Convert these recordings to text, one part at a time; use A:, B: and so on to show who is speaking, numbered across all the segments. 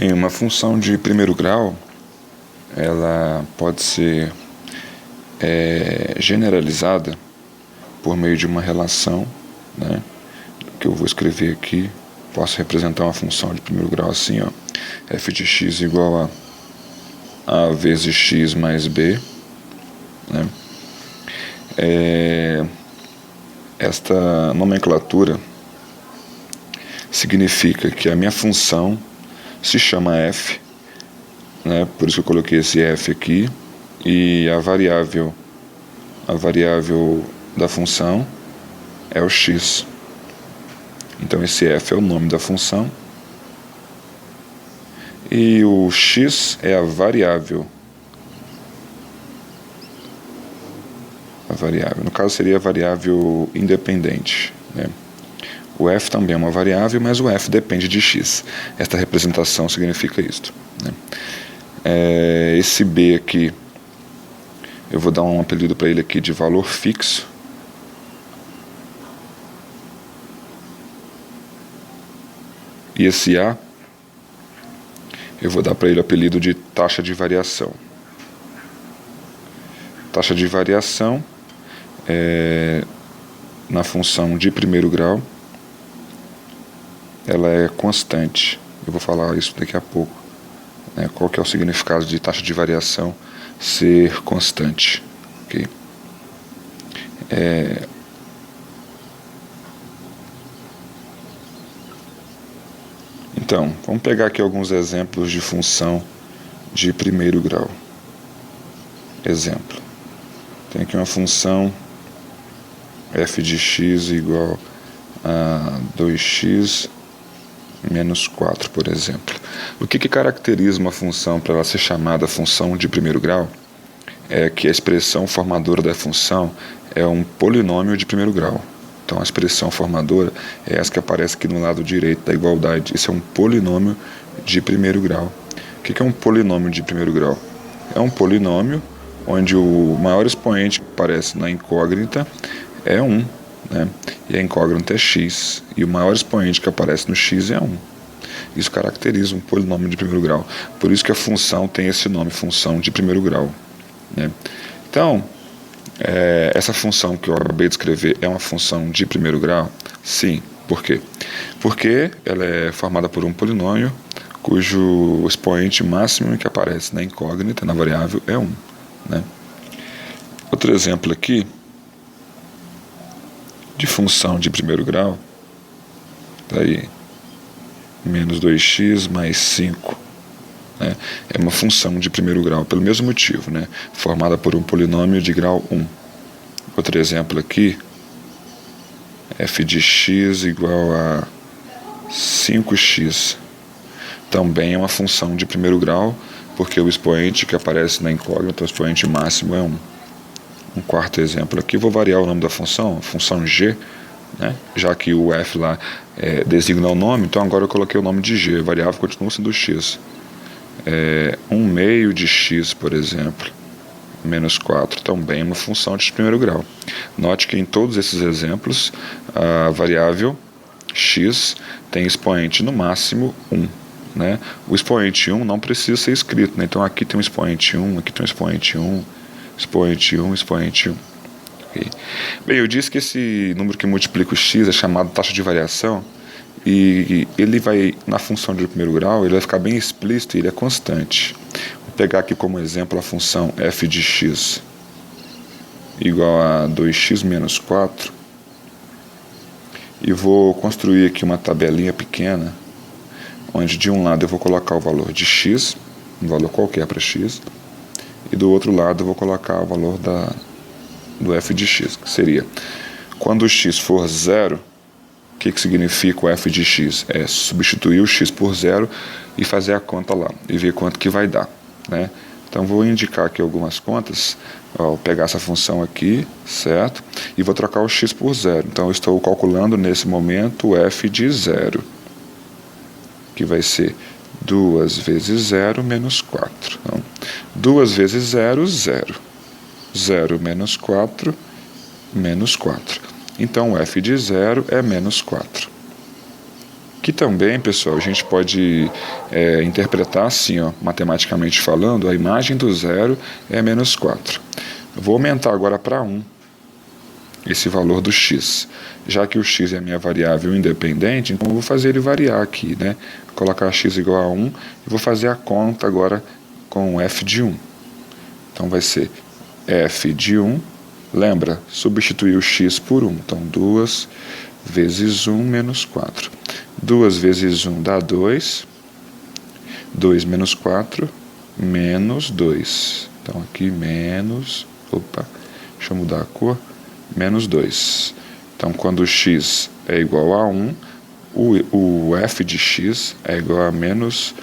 A: Em uma função de primeiro grau, ela pode ser generalizada por meio de uma relação, né, que eu vou escrever aqui. Posso representar uma função de primeiro grau assim, ó, f de x igual a vezes x mais b, né? Esta nomenclatura significa que a minha função se chama f, né? Por isso que eu coloquei esse f aqui, e a variável da função é o x. Então esse f é o nome da função e o x é a variável. No caso seria a variável independente, né? O f também é uma variável, mas o f depende de x. Esta representação significa isto, né? Esse b aqui, eu vou dar um apelido para ele aqui de valor fixo. E esse a, eu vou dar para ele o apelido de taxa de variação. Taxa de variação na função de primeiro grau, ela é constante. Eu vou falar isso daqui a pouco, né? Qual que é o significado de taxa de variação ser constante, ok? Então, vamos pegar aqui alguns exemplos de função de primeiro grau. Exemplo, tem aqui uma função f de x igual a 2x menos 4, por exemplo. O que caracteriza uma função para ela ser chamada função de primeiro grau é que a expressão formadora da função é um polinômio de primeiro grau. Então a expressão formadora é essa que aparece aqui no lado direito da igualdade. Isso é um polinômio de primeiro grau. O que é um polinômio de primeiro grau? É um polinômio onde o maior expoente que aparece na incógnita é 1, né? E a incógnita é x, e o maior expoente que aparece no x é 1. Isso caracteriza um polinômio de primeiro grau. Por isso que a função tem esse nome, função de primeiro grau, né? Então, essa função que eu acabei de escrever é uma função de primeiro grau? Sim. Por quê? Porque ela é formada por um polinômio cujo expoente máximo que aparece na incógnita, na variável, é 1, né? Outro exemplo aqui de função de primeiro grau, tá aí, menos 2x mais 5, né? É uma função de primeiro grau, pelo mesmo motivo, né? Formada por um polinômio de grau 1. Outro exemplo aqui, f de x igual a 5x. Também é uma função de primeiro grau, porque o expoente que aparece na incógnita, o expoente máximo é 1. Um quarto exemplo aqui, vou variar o nome da função, a função g, né? Já que o f lá designa o nome, então agora eu coloquei o nome de g, a variável continua sendo x. 1/2 de x, por exemplo, menos 4, também é uma função de primeiro grau. Note que em todos esses exemplos, a variável x tem expoente no máximo 1. Né? O expoente 1 não precisa ser escrito, né? Então aqui tem um expoente 1, aqui tem um expoente 1, expoente 1, expoente 1. Okay. Bem, eu disse que esse número que multiplica o x é chamado taxa de variação, e ele vai, na função de primeiro grau, ele vai ficar bem explícito e ele é constante. Vou pegar aqui como exemplo a função f de x igual a 2x menos 4 e vou construir aqui uma tabelinha pequena, onde de um lado eu vou colocar o valor de x, um valor qualquer para x, e do outro lado eu vou colocar o valor do f de x, que seria, quando o x for 0, o que significa o f de x? É substituir o x por 0 e fazer a conta lá, e ver quanto que vai dar, né? Então vou indicar aqui algumas contas, vou pegar essa função aqui, certo? E vou trocar o x por 0, então eu estou calculando nesse momento o f de 0, que vai ser 2 vezes 0 menos 4. Então, 2 vezes 0, 0. 0 menos 4, menos 4. Então, o f de 0 é menos 4. Que também, pessoal, a gente pode interpretar assim, ó, matematicamente falando, a imagem do zero é menos 4. Eu vou aumentar agora para 1 esse valor do x. Já que o x é a minha variável independente, então eu vou fazer ele variar aqui, né? Vou colocar x igual a 1 e vou fazer a conta agora com f de 1. Então vai ser f de 1, lembra, substituir o x por 1. Então 2 vezes 1 menos 4. 2 vezes 1 dá 2. 2 menos 4, menos 2. Então aqui menos, deixa eu mudar a cor, menos 2. Então quando o x é igual a 1, o f de x é igual a menos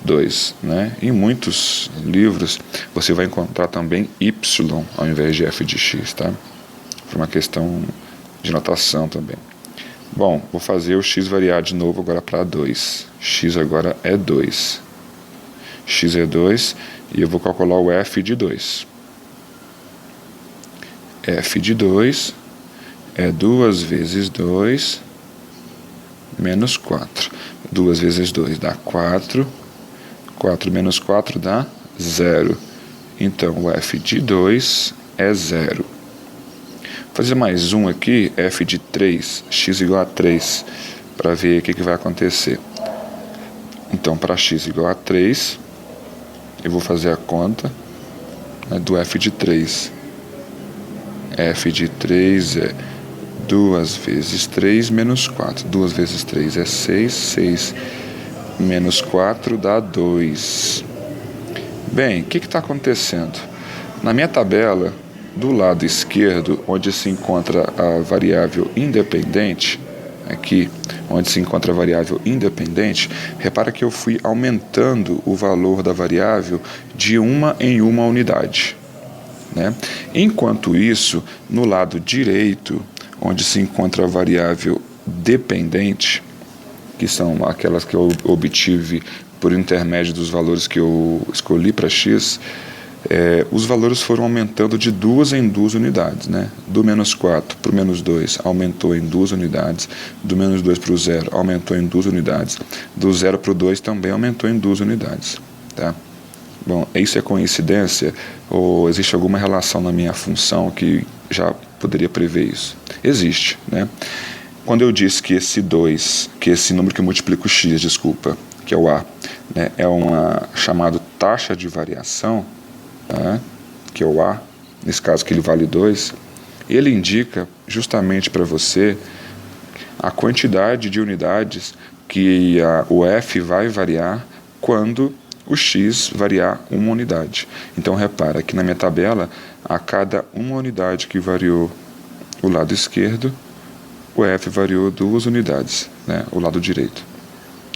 A: 2. Né? Em muitos livros você vai encontrar também y ao invés de f de x, tá? Por uma questão de notação também. Bom, vou fazer o x variar de novo agora para 2. X agora é 2. X é 2 e eu vou calcular o f de 2. F de 2 é 2 vezes 2 menos 4. 2 vezes 2 dá 4. 4 menos 4 dá 0. Então, o f de 2 é 0. Vou fazer mais um aqui, f de 3, x igual a 3, para ver o que vai acontecer. Então, para x igual a 3, eu vou fazer a conta, né, do f de 3. F de 3 é 2 vezes 3 menos 4. 2 vezes 3 é 6. 6 menos 4 dá 2. Bem, o que está acontecendo? Na minha tabela, do lado esquerdo, onde se encontra a variável independente, aqui, onde se encontra a variável independente, repara que eu fui aumentando o valor da variável de uma em uma unidade. Né? Enquanto isso, no lado direito, onde se encontra a variável dependente, que são aquelas que eu obtive por intermédio dos valores que eu escolhi para x, os valores foram aumentando de 2 em 2 unidades. Né? Do menos 4 para o menos 2 aumentou em 2 unidades, do menos 2 para o 0 aumentou em 2 unidades, do 0 para o 2 também aumentou em 2 unidades. Tá? Bom, isso é coincidência ou existe alguma relação na minha função que já poderia prever isso? Existe, né? Quando eu disse que esse número que multiplica o x, que é o a, né, é uma chamada taxa de variação, né, que é o a, nesse caso que ele vale 2, ele indica justamente para você a quantidade de unidades que o f vai variar quando o x variar uma unidade. Então repara que na minha tabela, a cada uma unidade que variou o lado esquerdo, o f variou 2 unidades, né, o lado direito.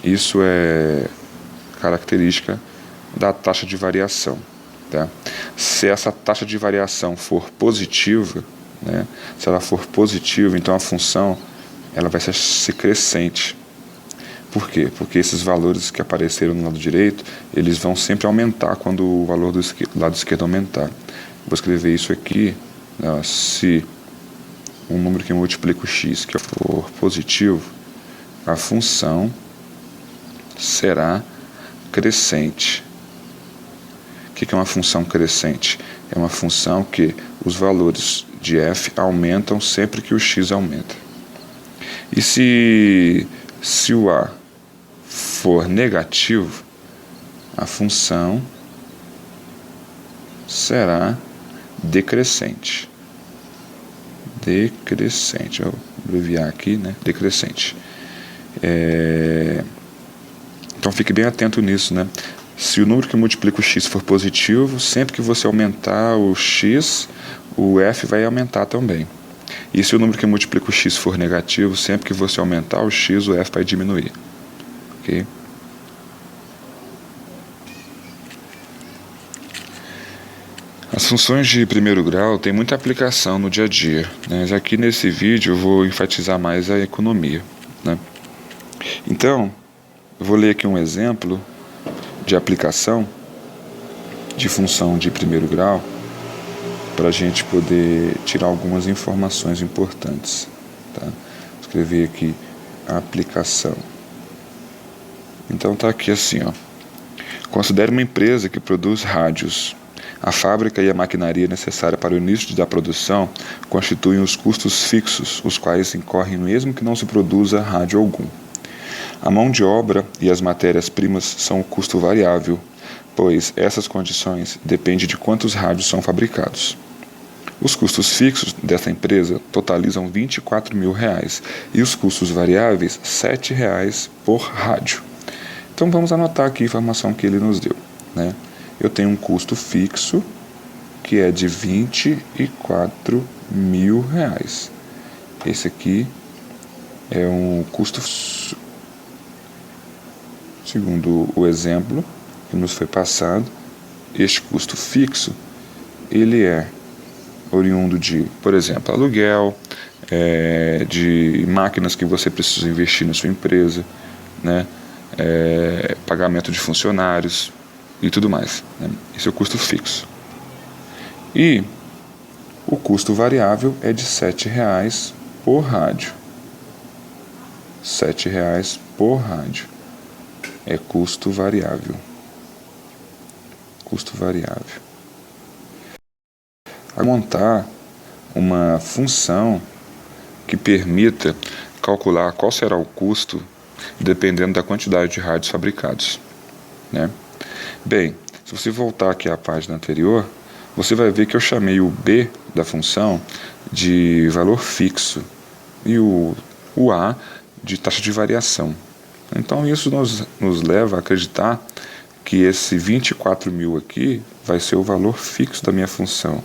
A: Isso é característica da taxa de variação. Tá? Se essa taxa de variação for positiva, né, se ela for positiva, então a função ela vai ser crescente. Por quê? Porque esses valores que apareceram no lado direito, eles vão sempre aumentar quando o valor do lado esquerdo aumentar. Vou escrever isso aqui, né, se um número que multiplica o x que for positivo, a função será crescente. O que é uma função crescente? É uma função que os valores de f aumentam sempre que o x aumenta. E se o a for negativo, a função será decrescente. Decrescente, vou abreviar aqui, né? Decrescente. Então fique bem atento nisso, né? Se o número que multiplica o x for positivo, sempre que você aumentar o x, o f vai aumentar também. E se o número que multiplica o x for negativo, sempre que você aumentar o x, o f vai diminuir. Ok? As funções de primeiro grau têm muita aplicação no dia a dia, né? Mas aqui nesse vídeo eu vou enfatizar mais a economia, né? Então, eu vou ler aqui um exemplo de aplicação de função de primeiro grau para a gente poder tirar algumas informações importantes. Tá? Vou escrever aqui a aplicação Então tá aqui assim, ó. Considere uma empresa que produz rádios. A fábrica e a maquinaria necessária para o início da produção constituem os custos fixos, os quais incorrem mesmo que não se produza rádio algum. A mão de obra e as matérias-primas são o custo variável, pois essas condições dependem de quantos rádios são fabricados. Os custos fixos desta empresa totalizam R$ 24.000 e os custos variáveis R$ 7 por rádio. Então vamos anotar aqui a informação que ele nos deu, né? Eu tenho um custo fixo que é de R$ 24.000. Esse aqui é um custo, segundo o exemplo que nos foi passado, este custo fixo, ele é oriundo de, por exemplo, aluguel, de máquinas que você precisa investir na sua empresa, né? Pagamento de funcionários e tudo mais, né? Esse é o custo fixo. E o custo variável é de R$ 7 por rádio. R$ 7 por rádio é custo variável. Custo variável. A montar uma função que permita calcular qual será o custo dependendo da quantidade de rádios fabricados, né? Bem, se você voltar aqui à página anterior, você vai ver que eu chamei o B da função de valor fixo e o A de taxa de variação. Então isso nos leva a acreditar que esse 24.000 aqui vai ser o valor fixo da minha função.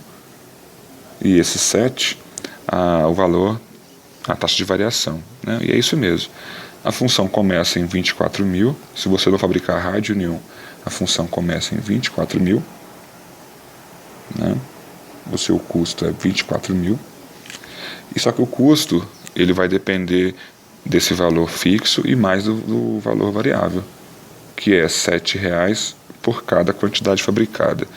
A: E esse 7, o valor, a taxa de variação, né? E é isso mesmo. A função começa em 24.000. Se você não fabricar rádio nenhum, a função começa em 24.000, né? O seu custo é 24.000. E só que o custo ele vai depender desse valor fixo e mais do valor variável, que é R$ 7 por cada quantidade fabricada.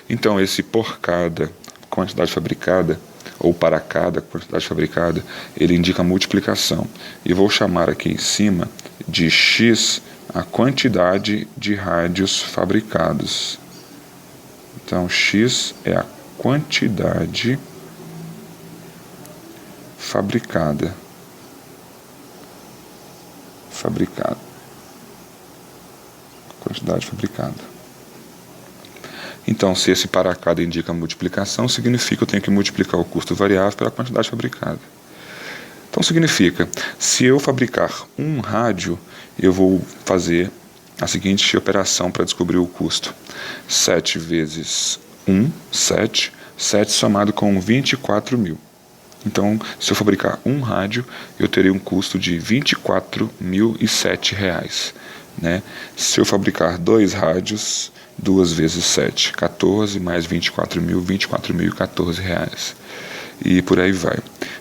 A: Então esse por cada quantidade fabricada, ou para cada quantidade fabricada, ele indica multiplicação. E vou chamar aqui em cima de X a quantidade de rádios fabricados. Então X é a quantidade fabricada. Quantidade fabricada. Então, se esse para cada indica multiplicação, significa que eu tenho que multiplicar o custo variável pela quantidade fabricada. Então, significa, se eu fabricar um rádio, eu vou fazer a seguinte operação para descobrir o custo. 7 vezes 1, 7. 7 somado com 24.000. Então, se eu fabricar um rádio, eu terei um custo de R$ 24.007, né? Se eu fabricar 2 rádios, 2 vezes 7, 14, mais 24.000, R$ 24.014. E por aí vai.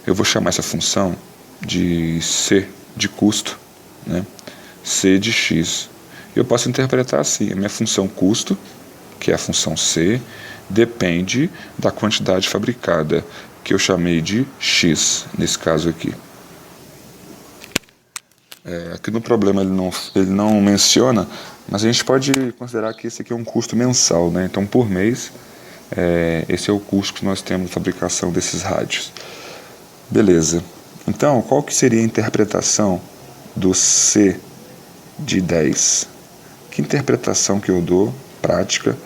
A: Eu vou chamar essa função de C de custo, né? C de X. Eu posso interpretar assim: a minha função custo, que é a função C, depende da quantidade fabricada, que eu chamei de X, nesse caso aqui. Aqui no problema ele não menciona, mas a gente pode considerar que esse aqui é um custo mensal, né? Então, por mês, esse é o custo que nós temos de fabricação desses rádios. Beleza. Então, qual que seria a interpretação do C de 10? Que interpretação que eu dou, prática,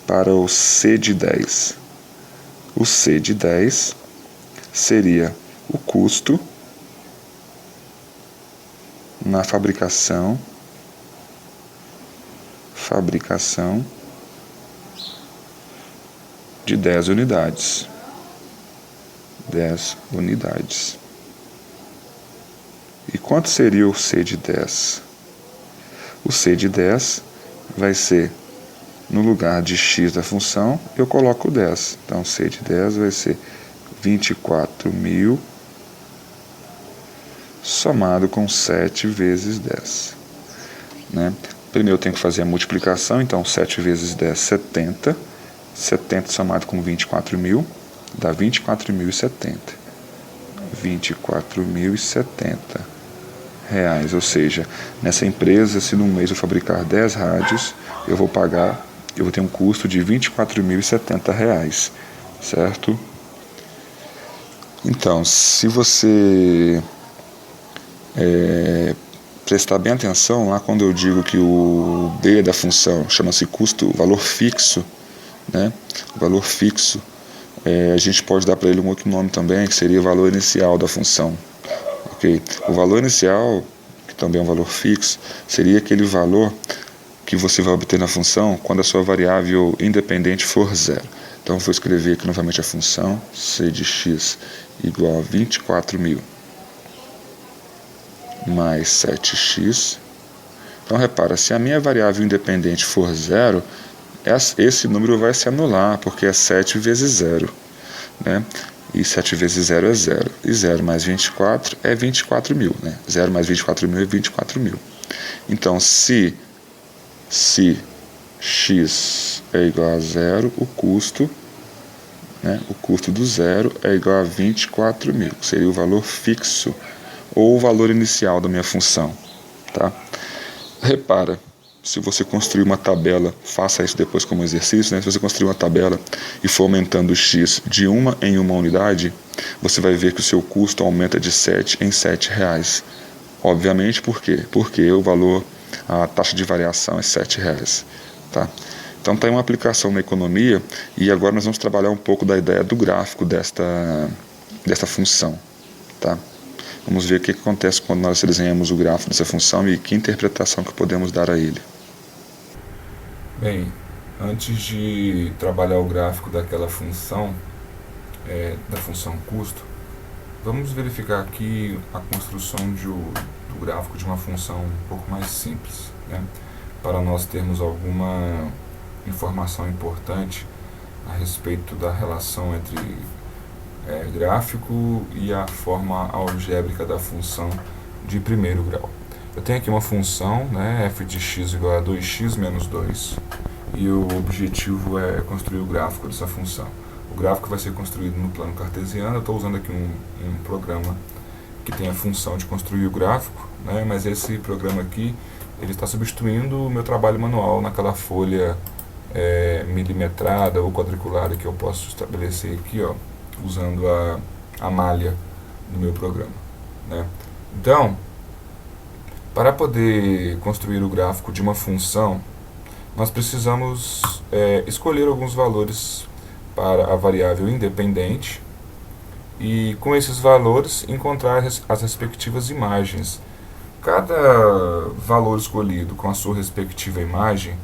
A: para o C de 10? O C de 10 seria o custo na fabricação de 10 unidades. 10 unidades. E quanto seria o C de 10? O C de 10 vai ser, no lugar de X da função, eu coloco 10. Então, C de 10 vai ser 24.000 somado com 7 vezes 10. Né? Primeiro eu tenho que fazer a multiplicação, então 7 vezes 10, 70. 70 somado com 24.000 dá 24.070. 24.070. reais, ou seja, nessa empresa, se num mês eu fabricar 10 rádios, eu vou ter um custo de R$ 24.070, certo? Então, se você prestar bem atenção, lá quando eu digo que o B da função chama-se custo, valor fixo, né? O valor fixo, a gente pode dar para ele um outro nome também, que seria o valor inicial da função. Okay? O valor inicial, que também é um valor fixo, seria aquele valor que você vai obter na função quando a sua variável independente for zero. Então, vou escrever aqui novamente a função c de x igual a 24.000 mais 7x. Então, repara, se a minha variável independente for zero, esse número vai se anular, porque é 7 vezes 0. Né? E 7 vezes 0 é 0. E 0 mais 24 é 24.000. Né? 0 mais 24.000 é 24.000. Então, se x é igual a 0, o custo do zero é igual a 24.000, que seria o valor fixo, ou o valor inicial da minha função. Tá? Repara, se você construir uma tabela, faça isso depois como exercício, né? Se você construir uma tabela e for aumentando o x de uma em uma unidade, você vai ver que o seu custo aumenta de 7 em 7 reais. Obviamente, por quê? Porque a taxa de variação é 7 reais. Tá? Então tem uma aplicação na economia, e agora nós vamos trabalhar um pouco da ideia do gráfico desta função. Tá? Vamos ver o que acontece quando nós desenhamos o gráfico dessa função e que interpretação que podemos dar a ele.
B: Bem, antes de trabalhar o gráfico daquela função, da função custo, vamos verificar aqui a construção do gráfico de uma função um pouco mais simples, né? Para nós termos alguma informação importante a respeito da relação entre gráfico e a forma algébrica da função de primeiro grau. Eu tenho aqui uma função, né, f de x igual a 2x menos 2, e o objetivo é construir o gráfico dessa função. O gráfico vai ser construído no plano cartesiano. Eu estou usando aqui um programa que tem a função de construir o gráfico, né, mas esse programa aqui ele está substituindo o meu trabalho manual naquela folha milimetrada ou quadriculada que eu posso estabelecer aqui, ó, usando a malha do meu programa, né? Então, para poder construir o gráfico de uma função, nós precisamos escolher alguns valores para a variável independente e, com esses valores, encontrar as respectivas imagens. Cada valor escolhido com a sua respectiva imagem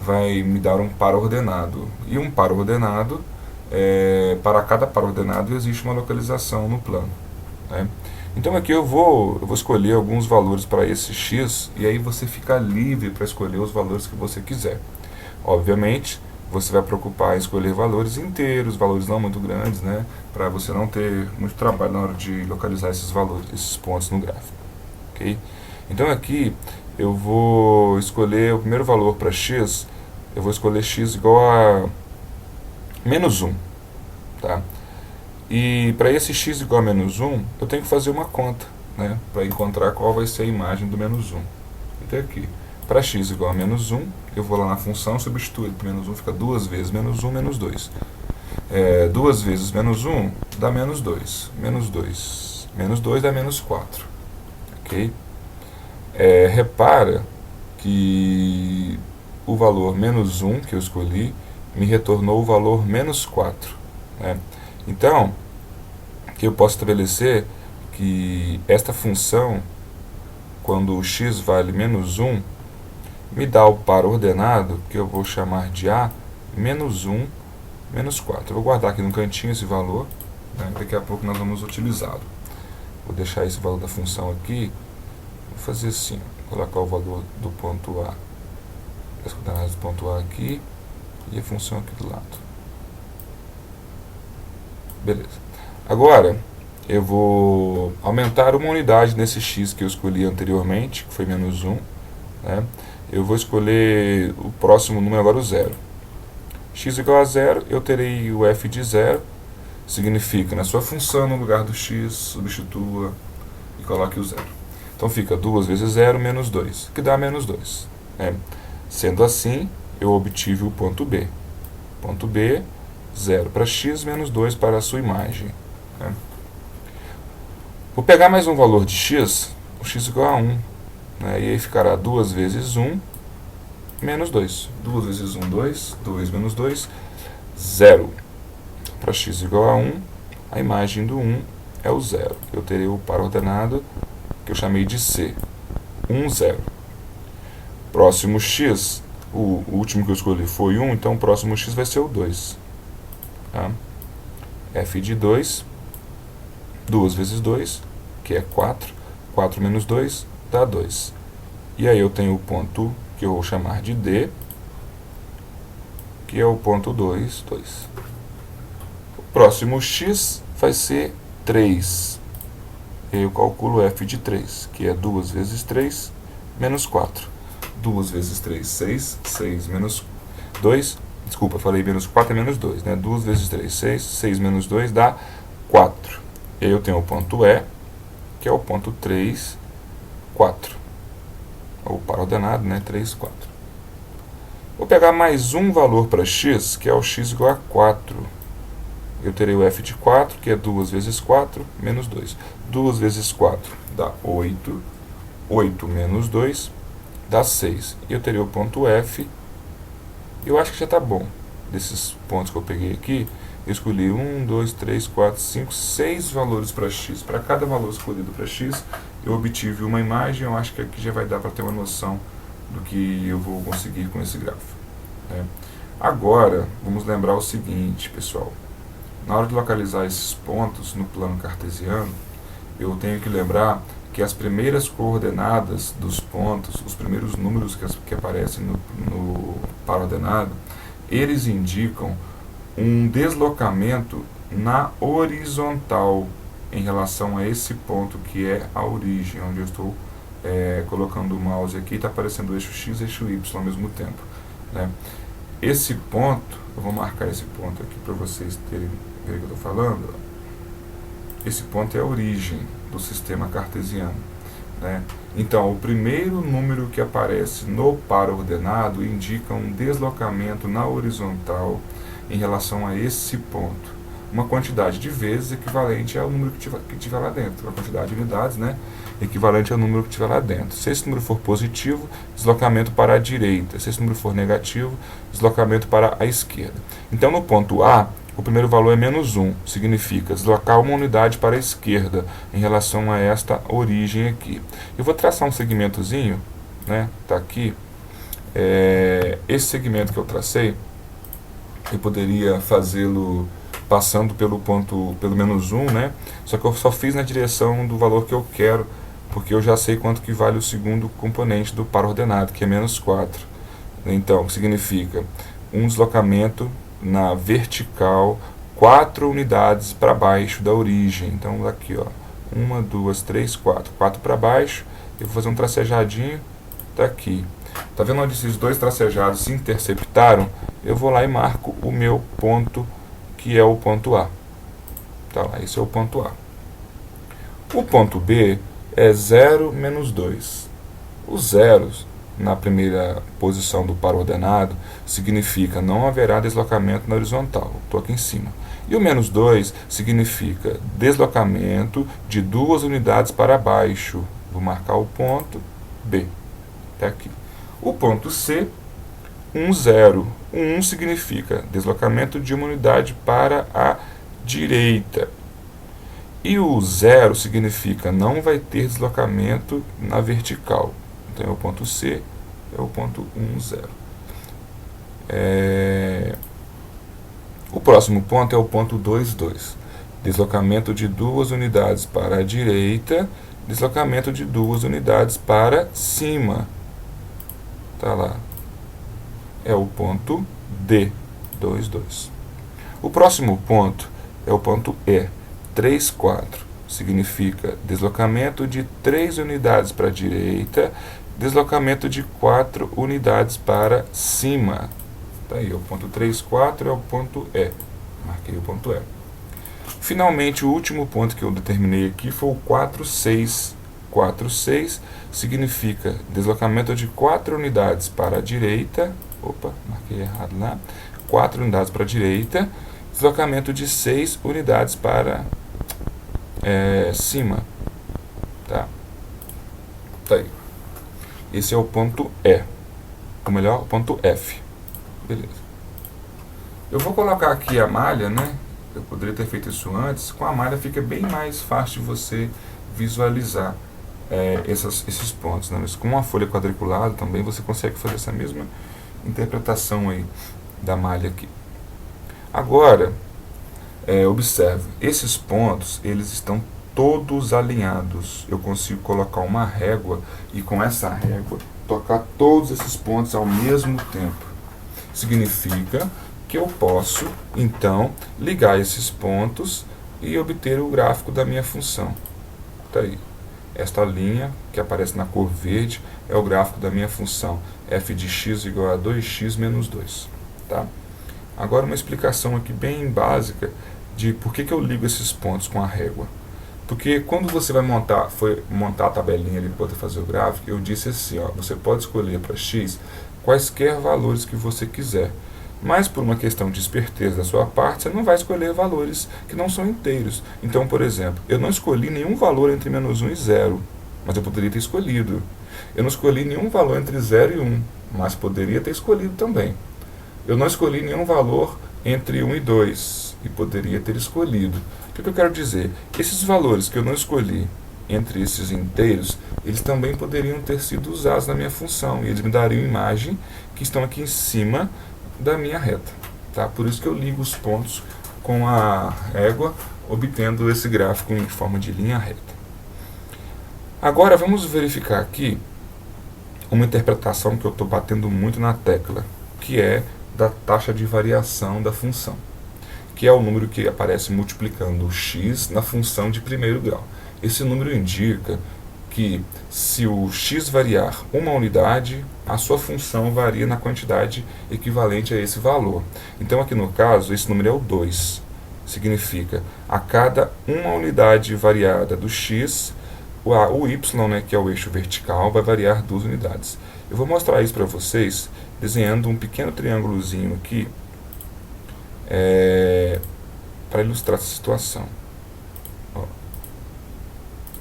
B: vai me dar um par ordenado, e um par ordenado, para cada par ordenado existe uma localização no plano, né? Então aqui eu vou escolher alguns valores para esse x, e aí você fica livre para escolher os valores que você quiser. Obviamente, você vai preocupar em escolher valores inteiros, valores não muito grandes, né, para você não ter muito trabalho na hora de localizar esses valores, esses pontos no gráfico. Okay? Então aqui eu vou escolher o primeiro valor para x, eu vou escolher x igual a menos 1. Tá? E para esse x igual a menos 1, eu tenho que fazer uma conta, né, para encontrar qual vai ser a imagem do menos 1. Então aqui, para x igual a menos 1, eu vou lá na função, substituo menos 1, fica 2 vezes menos 1, menos 2. 2 vezes menos 1 dá menos 2. Menos 2 dá menos 4. Ok? Repara que o valor menos 1 que eu escolhi me retornou o valor menos 4. Né? Então, que eu posso estabelecer que esta função, quando o x vale menos 1, me dá o par ordenado, que eu vou chamar de a menos 1, menos 4. Eu vou guardar aqui no cantinho esse valor, né? Daqui a pouco nós vamos utilizá-lo. Vou deixar esse valor da função aqui, vou fazer assim, colocar o valor do ponto A, as coordenadas do ponto A aqui, e a função aqui do lado. Beleza. Agora, eu vou aumentar uma unidade nesse x que eu escolhi anteriormente, que foi menos 1. Né? Eu vou escolher o próximo número agora, o 0. X igual a 0, eu terei o f de 0, significa, na sua função, no lugar do x, substitua e coloque o 0. Então fica 2 vezes 0 menos 2, que dá menos 2. Né? Sendo assim, eu obtive o ponto B. Ponto B, 0 para x menos 2 para a sua imagem. Né? Vou pegar mais um valor de x, o x igual a 1. Né? E aí ficará 2 vezes 1 menos 2. 2 vezes 1, 2. 2 menos 2, 0. Para x igual a 1, a imagem do 1 é o 0. Eu terei o par ordenado que eu chamei de C. 1, 0. Próximo x, o último que eu escolhi foi 1, então o próximo x vai ser o 2. Tá? F de 2, 2 vezes 2, que é 4. 4 menos 2 dá 2. E aí eu tenho o ponto que eu vou chamar de D, que é o ponto 2, 2. O próximo x vai ser 3. Eu calculo f de 3, que é 2 vezes 3 menos 4. 2 vezes 3, 6. 6 menos 2. Desculpa, falei menos 4 é menos 2. Né? 2 vezes 3, 6. 6 menos 2 dá 4. E aí eu tenho o ponto E, que é o ponto 3, 4. O par ordenado, né? 3, 4. Vou pegar mais um valor para x, que é o x igual a 4. Eu terei o f de 4, que é 2 vezes 4, menos 2. 2 vezes 4 dá 8. 8 menos 2 dá 6. E eu teria o ponto F. Eu acho que já está bom. Desses pontos que eu peguei aqui, eu escolhi 1, 2, 3, 4, 5, 6 valores para x. Para cada valor escolhido para x, eu obtive uma imagem. Eu acho que aqui já vai dar para ter uma noção do que eu vou conseguir com esse gráfico. Né? Agora, vamos lembrar o seguinte, pessoal. Na hora de localizar esses pontos no plano cartesiano, eu tenho que lembrar que as primeiras coordenadas dos pontos, os primeiros números que aparecem no par ordenado, eles indicam um deslocamento na horizontal em relação a esse ponto que é a origem, onde eu estou colocando o mouse aqui, está aparecendo o eixo x e eixo y ao mesmo tempo. Né? Esse ponto, eu vou marcar esse ponto aqui para vocês terem ver o que eu estou falando. Esse ponto é a origem do sistema cartesiano. Né? Então, o primeiro número que aparece no par ordenado indica um deslocamento na horizontal em relação a esse ponto. Uma quantidade de vezes equivalente ao número que tiver lá dentro. Uma quantidade de unidades, né? Equivalente ao número que tiver lá dentro. Se esse número for positivo, deslocamento para a direita. Se esse número for negativo, deslocamento para a esquerda. Então, no ponto A, o primeiro valor é menos 1. Significa deslocar uma unidade para a esquerda em relação a esta origem aqui. Eu vou traçar um segmentozinho, né? Tá aqui. Esse segmento que eu tracei, eu poderia fazê-lo passando pelo ponto, pelo menos 1, né? Só que eu só fiz na direção do valor que eu quero, porque eu já sei quanto que vale o segundo componente do par ordenado, que é menos 4. Então, significa um deslocamento na vertical 4 unidades para baixo da origem. Então, aqui, ó, 1, 2, 3, 4. 4 para baixo, eu vou fazer um tracejadinho, tá aqui. Tá vendo onde esses dois tracejados se interceptaram? Eu vou lá e marco o meu ponto, que é o ponto A. Tá lá, esse é o ponto A. O ponto B é 0 menos 2. Os zeros na primeira posição do par ordenado significa não haverá deslocamento na horizontal. Estou aqui em cima. E o menos 2 significa deslocamento de 2 unidades para baixo. Vou marcar o ponto B. Até aqui. O ponto C, 1, 0. 1 significa deslocamento de uma unidade para a direita. E o 0 significa não vai ter deslocamento na vertical. Então é o ponto C, é o ponto 1, 0. O próximo ponto é o ponto 2, 2. Deslocamento de 2 unidades para a direita, deslocamento de 2 unidades para cima. Tá lá. É o ponto D, 2, 2. O próximo ponto é o ponto E, 3, 4. Significa deslocamento de 3 unidades para a direita, deslocamento de 4 unidades para cima. Tá aí, o ponto 3, 4 é o ponto E. Marquei o ponto E. Finalmente, o último ponto que eu determinei aqui foi o 4, 6. 4, 6, significa deslocamento de 4 unidades para a direita, opa, marquei errado lá, 4 unidades para a direita, deslocamento de 6 unidades para cima, tá? Tá aí. Esse é o ponto E, ou melhor, o ponto F, beleza. Eu vou colocar aqui a malha, né? Eu poderia ter feito isso antes. Com a malha fica bem mais fácil de você visualizar esses pontos, né? Mas com uma folha quadriculada também você consegue fazer essa mesma interpretação aí da malha aqui. Agora, observe, esses pontos, eles estão todos alinhados. Eu consigo colocar uma régua e com essa régua tocar todos esses pontos ao mesmo tempo. Significa que eu posso, então, ligar esses pontos e obter o gráfico da minha função. Tá aí. Esta linha, que aparece na cor verde, é o gráfico da minha função f de x igual a 2x menos 2. Tá? Agora uma explicação aqui bem básica de por que eu ligo esses pontos com a régua. Porque quando você vai montar a tabelinha ali para poder fazer o gráfico, eu disse assim, ó, você pode escolher para x quaisquer valores que você quiser. Mas por uma questão de esperteza da sua parte, você não vai escolher valores que não são inteiros. Então, por exemplo, eu não escolhi nenhum valor entre menos 1 e 0, mas eu poderia ter escolhido. Eu não escolhi nenhum valor entre 0 e 1, mas poderia ter escolhido também. Eu não escolhi nenhum valor entre 1 e 2, e poderia ter escolhido. O que eu quero dizer? Esses valores que eu não escolhi entre esses inteiros, eles também poderiam ter sido usados na minha função, e eles me dariam imagem que estão aqui em cima da minha reta, tá? Por isso que eu ligo os pontos com a régua, obtendo esse gráfico em forma de linha reta. Agora vamos verificar aqui uma interpretação que eu estou batendo muito na tecla, que é da taxa de variação da função, que é o número que aparece multiplicando o x na função de primeiro grau. Esse número indica que se o x variar uma unidade, a sua função varia na quantidade equivalente a esse valor. Então aqui no caso, esse número é o 2. Significa, a cada uma unidade variada do x, o y, né, que é o eixo vertical, vai variar 2 unidades. Eu vou mostrar isso para vocês desenhando um pequeno triângulozinho aqui para ilustrar essa situação.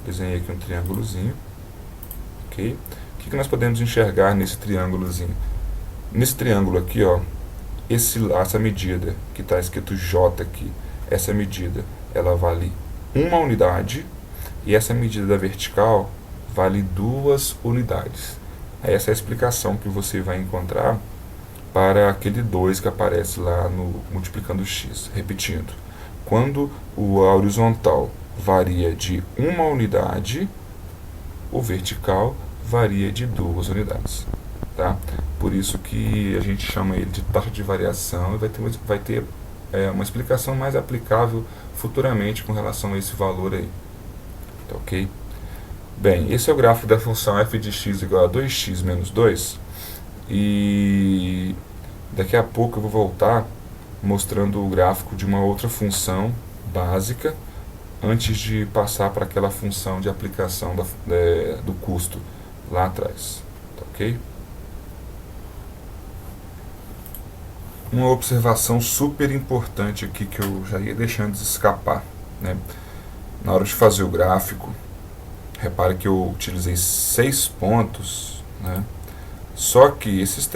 B: Desenhei aqui um triângulozinho, ok? O que nós podemos enxergar nesse triângulozinho? Nesse triângulo aqui, ó, essa medida que está escrito J aqui, essa medida, ela vale 1 unidade, e essa medida da vertical vale 2 unidades. Essa é a explicação que você vai encontrar para aquele 2 que aparece lá no multiplicando x. Repetindo, quando a horizontal varia de 1 unidade, o vertical varia de 2 unidades. Tá? Por isso que a gente chama ele de taxa de variação, e vai ter uma explicação mais aplicável futuramente com relação a esse valor aí. Tá, ok? Bem, esse é o gráfico da função f de x igual a 2x menos 2, e daqui a pouco eu vou voltar mostrando o gráfico de uma outra função básica, antes de passar para aquela função de aplicação do custo lá atrás. Tá, ok? Uma observação super importante aqui que eu já ia deixando de escapar, né? Na hora de fazer o gráfico, repare que eu utilizei 6 pontos, né? Só que esses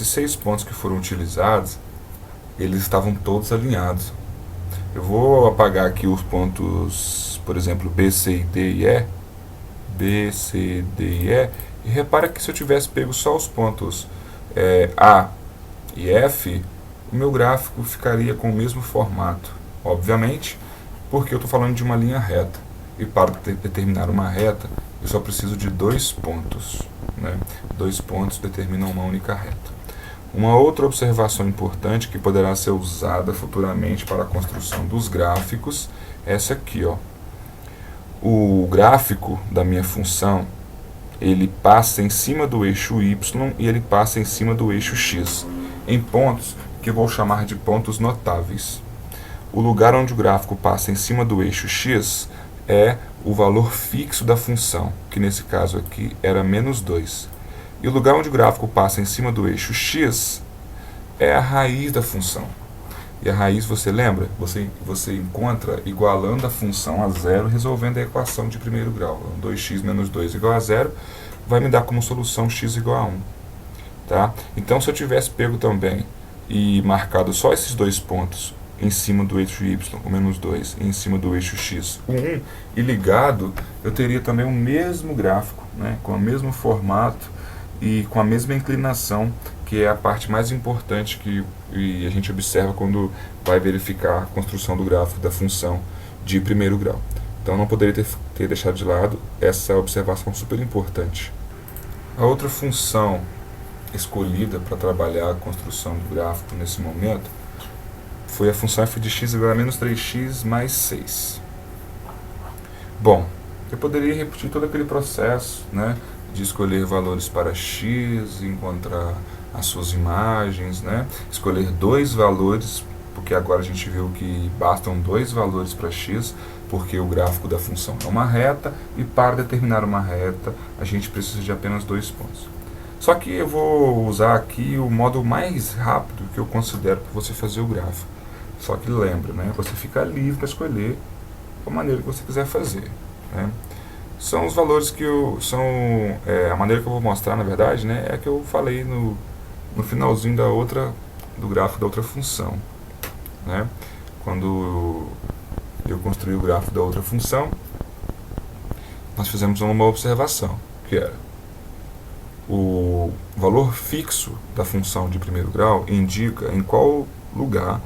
B: 6 pontos que foram utilizados, eles estavam todos alinhados. Eu vou apagar aqui os pontos, por exemplo, B, C, D e E. B, C, D e E. E repara que se eu tivesse pego só os pontos A e F, o meu gráfico ficaria com o mesmo formato. Obviamente, porque eu estou falando de uma linha reta. E para determinar uma reta, eu só preciso de 2 pontos. Né? 2 pontos determinam uma única reta. Uma outra observação importante que poderá ser usada futuramente para a construção dos gráficos é essa aqui, ó. O gráfico da minha função, ele passa em cima do eixo y e ele passa em cima do eixo x, em pontos que eu vou chamar de pontos notáveis. O lugar onde o gráfico passa em cima do eixo x é o valor fixo da função, que nesse caso aqui era menos 2. E o lugar onde o gráfico passa em cima do eixo x é a raiz da função. E a raiz, você lembra? Você encontra igualando a função a zero, resolvendo a equação de primeiro grau. 2x menos 2 igual a zero, vai me dar como solução x igual a 1. Tá? Então, se eu tivesse pego também e marcado só esses dois pontos em cima do eixo y, o menos 2, e em cima do eixo x, o 1, e ligado, eu teria também o mesmo gráfico, né, com o mesmo formato e com a mesma inclinação, que é a parte mais importante que a gente observa quando vai verificar a construção do gráfico da função de primeiro grau. Então, não poderia ter deixado de lado essa observação super importante. A outra função escolhida para trabalhar a construção do gráfico nesse momento foi a função f de x igual a menos 3x mais 6. Bom, eu poderia repetir todo aquele processo, né, de escolher valores para x, encontrar as suas imagens, né, escolher dois valores, porque agora a gente viu que bastam dois valores para x, porque o gráfico da função é uma reta, e para determinar uma reta a gente precisa de apenas 2 pontos. Só que eu vou usar aqui o modo mais rápido que eu considero para você fazer o gráfico. Só que lembra, né, você fica livre para escolher a maneira que você quiser fazer, né. São os valores que a maneira que eu vou mostrar, na verdade, né, é a que eu falei no finalzinho do gráfico da outra função, né. Quando eu construí o gráfico da outra função, nós fizemos uma observação, que era o valor fixo da função de primeiro grau indica em qual lugar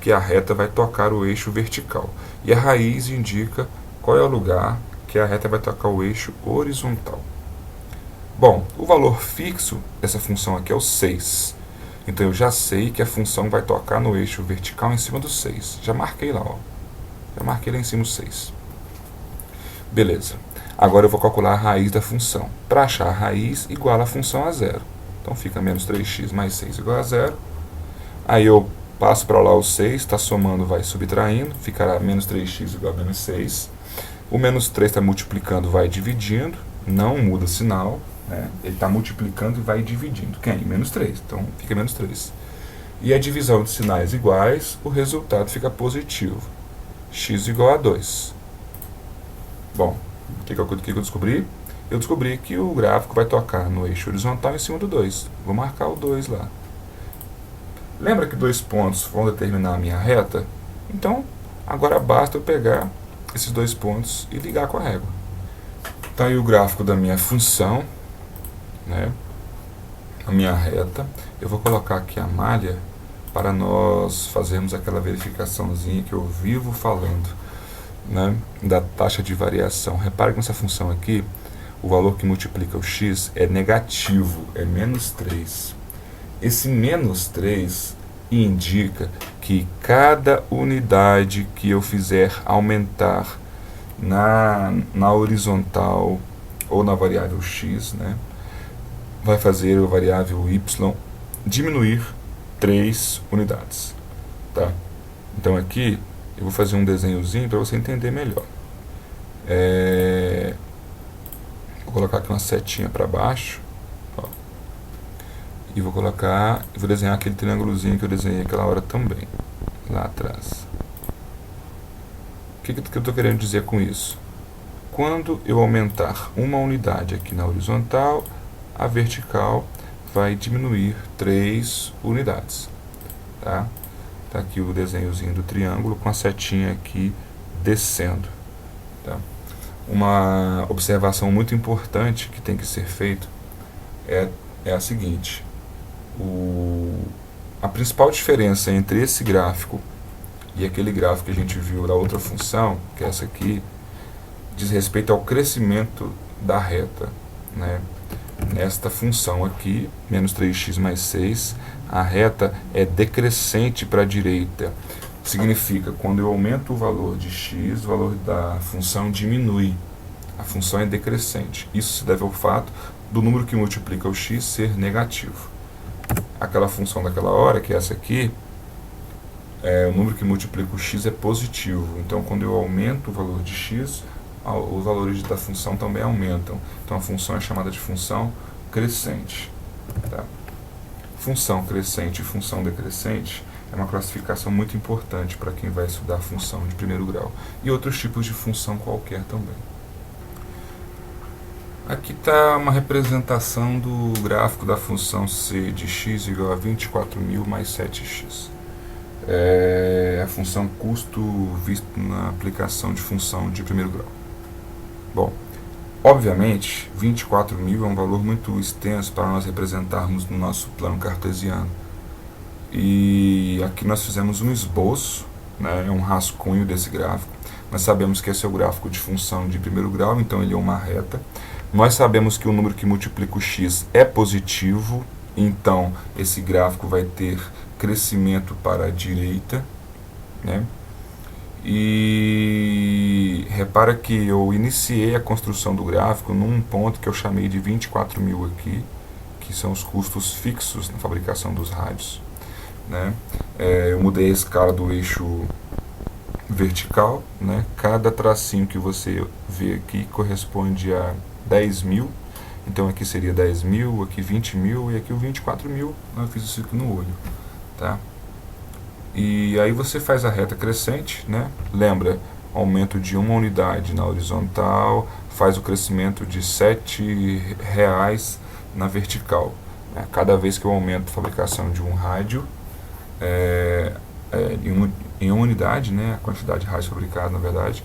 B: que a reta vai tocar o eixo vertical, e a raiz indica qual é o lugar que a reta vai tocar o eixo horizontal. Bom, o valor fixo dessa função aqui é o 6. Então eu já sei que a função vai tocar no eixo vertical em cima do 6. Já marquei lá, ó. Já marquei lá em cima o 6. Beleza. Agora eu vou calcular a raiz da função. Para achar a raiz, iguala a função a zero. Então fica menos 3x mais 6 igual a zero. Aí eu passo para lá o 6, está somando, vai subtraindo, ficará menos 3x igual a menos 6. O menos 3 está multiplicando, vai dividindo, não muda sinal, né? Ele está multiplicando e vai dividindo. Quem? Menos 3, então fica menos 3. E a divisão de sinais iguais, o resultado fica positivo. X igual a 2. Bom, o que eu descobri? Eu descobri que o gráfico vai tocar no eixo horizontal em cima do 2. Vou marcar o 2 lá. Lembra que 2 pontos vão determinar a minha reta? Então, agora basta eu pegar esses 2 pontos e ligar com a régua. Está aí o gráfico da minha função, né, a minha reta. Eu vou colocar aqui a malha para nós fazermos aquela verificaçãozinha que eu vivo falando, né, da taxa de variação. Repare que nessa função aqui, o valor que multiplica o x é negativo, é menos 3. Esse menos 3 indica que cada unidade que eu fizer aumentar na horizontal ou na variável x, né, vai fazer a variável y diminuir 3 unidades. Tá? Então aqui eu vou fazer um desenhozinho para você entender melhor. Vou colocar aqui uma setinha para baixo, ó, e vou desenhar aquele triângulozinho que eu desenhei aquela hora também, lá atrás. O que eu estou querendo dizer com isso? Quando eu aumentar uma unidade aqui na horizontal, a vertical vai diminuir 3 unidades. Tá? Tá aqui o desenhozinho do triângulo com a setinha aqui descendo. Tá? Uma observação muito importante que tem que ser feita é a seguinte: a principal diferença entre esse gráfico e aquele gráfico que a gente viu da outra função, que é essa aqui, diz respeito ao crescimento da reta, né? Nesta função aqui, menos 3x mais 6, a reta é decrescente para a direita. Significa, quando eu aumento o valor de x, o valor da função diminui. A função é decrescente. Isso se deve ao fato do número que multiplica o x ser negativo. Aquela função daquela hora, que é essa aqui, o número que multiplica o x é positivo. Então, quando eu aumento o valor de x, os valores da função também aumentam. Então a função é chamada de função crescente. Tá? Função crescente e função decrescente é uma classificação muito importante para quem vai estudar função de primeiro grau. E outros tipos de função qualquer também. Aqui está uma representação do gráfico da função c de x igual a 24.000 mais 7x. É a função custo visto na aplicação de função de primeiro grau. Bom, obviamente, 24.000 é um valor muito extenso para nós representarmos no nosso plano cartesiano. E aqui nós fizemos um esboço, né, um rascunho desse gráfico. Nós sabemos que esse é o gráfico de função de primeiro grau, então ele é uma reta. Nós sabemos que o número que multiplica o x é positivo, então esse gráfico vai ter crescimento para a direita, né? E repara que eu iniciei a construção do gráfico num ponto que eu chamei de 24.000 aqui, que são os custos fixos na fabricação dos rádios, né? Eu mudei a escala do eixo vertical, né? Cada tracinho que você vê aqui corresponde a 10.000, então aqui seria 10.000, aqui 20.000 e aqui o 24.000, eu fiz isso aqui no olho, tá? E aí você faz a reta crescente, né? Lembra, aumento de 1 unidade na horizontal, faz o crescimento de R$7 na vertical, né? Cada vez que eu aumento a fabricação de um rádio, em uma unidade, né? A quantidade de rádios fabricados, na verdade,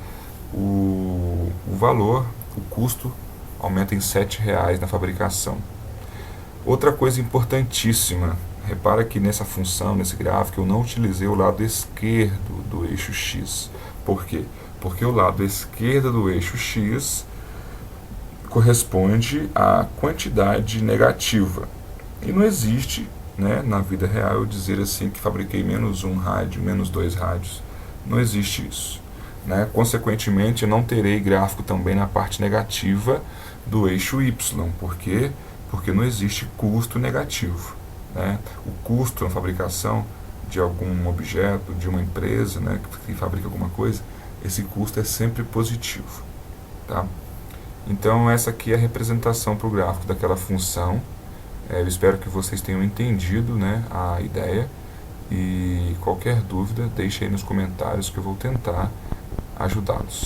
B: o valor, o custo, aumenta em R$7 na fabricação. Outra coisa importantíssima, repara que nessa função, nesse gráfico, eu não utilizei o lado esquerdo do eixo x. Por quê? Porque o lado esquerdo do eixo x corresponde à quantidade negativa. E não existe, né, na vida real, eu dizer assim que fabriquei menos um rádio, menos 2 rádios. Não existe isso. Né? Consequentemente, eu não terei gráfico também na parte negativa do eixo y. Por quê? Porque não existe custo negativo. Né? O custo na fabricação de algum objeto, de uma empresa, né, que fabrica alguma coisa, esse custo é sempre positivo. Tá? Então, essa aqui é a representação para o gráfico daquela função. Eu espero que vocês tenham entendido, né, a ideia. E qualquer dúvida, deixe aí nos comentários que eu vou tentar ajudá-los.